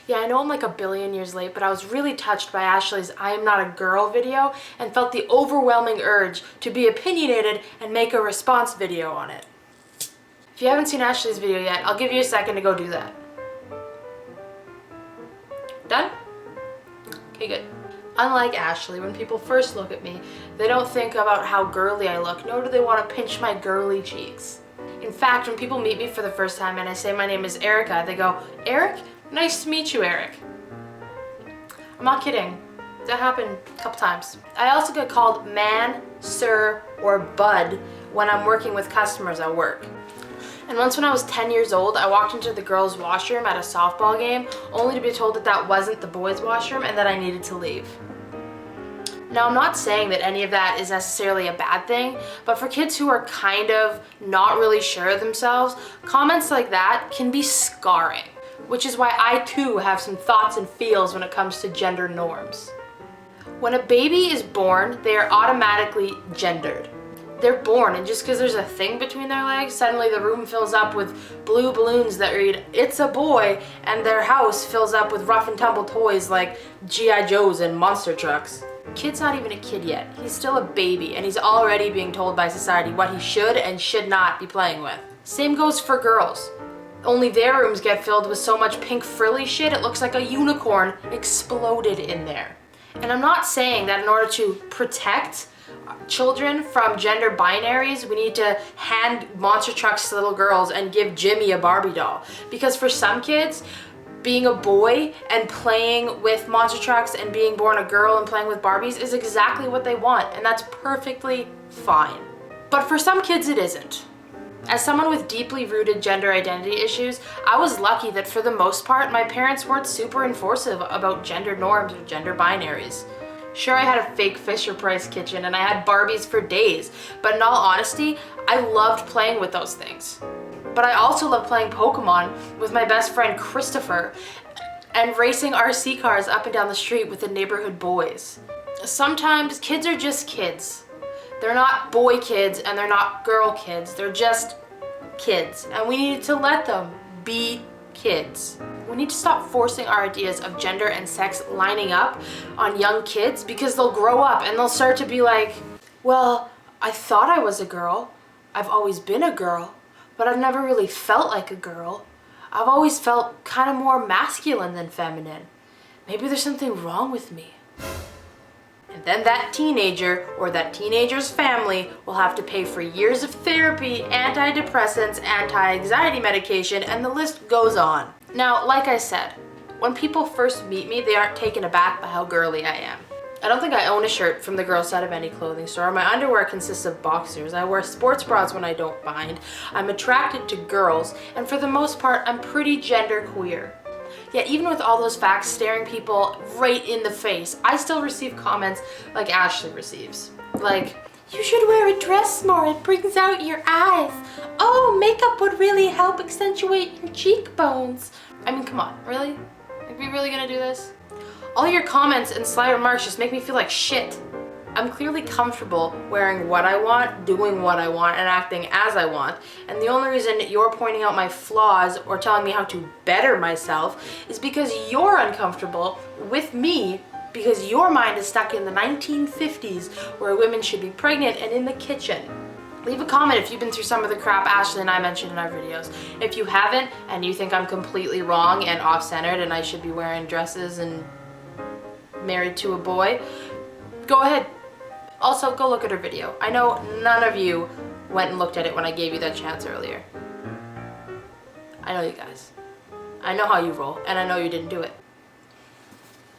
Yeah, I know I'm like a billion years late, but I was really touched by Ashley's I Am Not a Girl video and felt the overwhelming urge to be opinionated and make a response video on it. If you haven't seen Ashley's video yet, I'll give you a second to go do that. Done? Okay, good. Unlike Ashley, when people first look at me, they don't think about how girly I look, nor do they want to pinch my girly cheeks. In fact, when people meet me for the first time and I say my name is Erica, they go, "Eric? Nice to meet you, Eric." I'm not kidding. That happened a couple times. I also get called man, sir, or bud when I'm working with customers at work. And once when I was 10 years old, I walked into the girls' washroom at a softball game, only to be told that that wasn't the boys' washroom and that I needed to leave. Now, I'm not saying that any of that is necessarily a bad thing, but for kids who are kind of not really sure of themselves, comments like that can be scarring, which is why I too have some thoughts and feels when it comes to gender norms. When a baby is born, they are automatically gendered. They're born, and just because there's a thing between their legs, suddenly the room fills up with blue balloons that read, "It's a boy," and their house fills up with rough and tumble toys like G.I. Joes and monster trucks. Kid's not even a kid yet. He's still a baby, and he's already being told by society what he should and should not be playing with. Same goes for girls. Only their rooms get filled with so much pink frilly shit it looks like a unicorn exploded in there. And I'm not saying that in order to protect children from gender binaries, we need to hand monster trucks to little girls and give Jimmy a Barbie doll. Because for some kids, being a boy and playing with monster trucks and being born a girl and playing with Barbies is exactly what they want, and that's perfectly fine. But for some kids, it isn't. As someone with deeply rooted gender identity issues, I was lucky that for the most part, my parents weren't super enforcing about gender norms or gender binaries. Sure, I had a fake Fisher-Price kitchen and I had Barbies for days, but in all honesty, I loved playing with those things. But I also love playing Pokemon with my best friend Christopher and racing RC cars up and down the street with the neighborhood boys. Sometimes kids are just kids. They're not boy kids and they're not girl kids. They're just kids, and we need to let them be kids. We need to stop forcing our ideas of gender and sex lining up on young kids, because they'll grow up and they'll start to be like, "Well, I thought I was a girl. I've always been a girl, but I've never really felt like a girl. I've always felt kind of more masculine than feminine. Maybe there's something wrong with me." And then that teenager or that teenager's family will have to pay for years of therapy, antidepressants, anti-anxiety medication, and the list goes on. Now, like I said, when people first meet me, they aren't taken aback by how girly I am. I don't think I own a shirt from the girl side of any clothing store. My underwear consists of boxers. I wear sports bras when I don't mind. I'm attracted to girls, and for the most part, I'm pretty genderqueer. Yet even with all those facts staring people right in the face, I still receive comments like Ashley receives. Like, "You should wear a dress more, it brings out your eyes. Oh, makeup would really help accentuate your cheekbones." I mean, come on, really? Are we really gonna do this? All your comments and sly remarks just make me feel like shit. I'm clearly comfortable wearing what I want, doing what I want, and acting as I want. And the only reason you're pointing out my flaws or telling me how to better myself is because you're uncomfortable with me, because your mind is stuck in the 1950s where women should be pregnant and in the kitchen. Leave a comment if you've been through some of the crap Ashley and I mentioned in our videos. If you haven't and you think I'm completely wrong and off-centered and I should be wearing dresses and married to a boy, go ahead. Also, go look at her video. I know none of you went and looked at it when I gave you that chance earlier. I know you guys. I know how you roll, and I know you didn't do it.